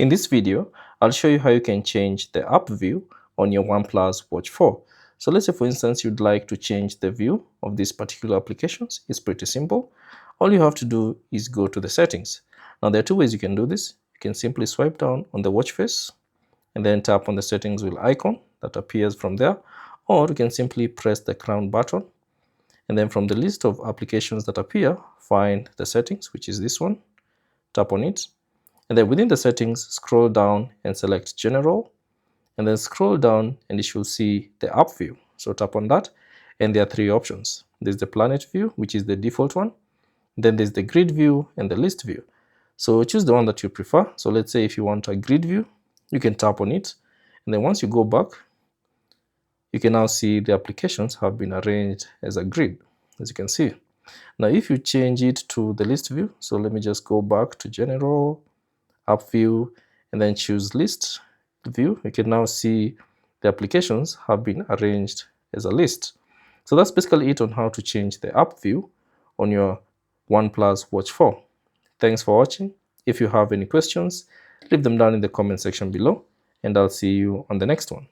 In this video, I'll show you how you can change the app view on your OnePlus Watch 4. So let's say for instance you'd like to change the view of these particular applications. It's pretty simple. All you have to do is go to the settings. Now there are two ways you can do this. You can simply swipe down on the watch face and then tap on the settings wheel icon that appears from there, or you can simply press the crown button and then from the list of applications that appear, find the settings, which is this one, tap on it. And then within the settings, scroll down and select general, and then scroll down and you should see the app view. So tap on that, and there are three options. There's the planet view, which is the default one. Then there's the grid view and the list view. So choose the one that you prefer. So let's say if you want a grid view, you can tap on it. And then once you go back, you can now see the applications have been arranged as a grid, as you can see. Now, if you change it to the list view, so let me just go back to general, app view, and then choose list view, you can now see the applications have been arranged as a list. So that's basically it on how to change the app view on your OnePlus Watch 4. Thanks for watching. If you have any questions, leave them down in the comment section below, and I'll see you on the next one.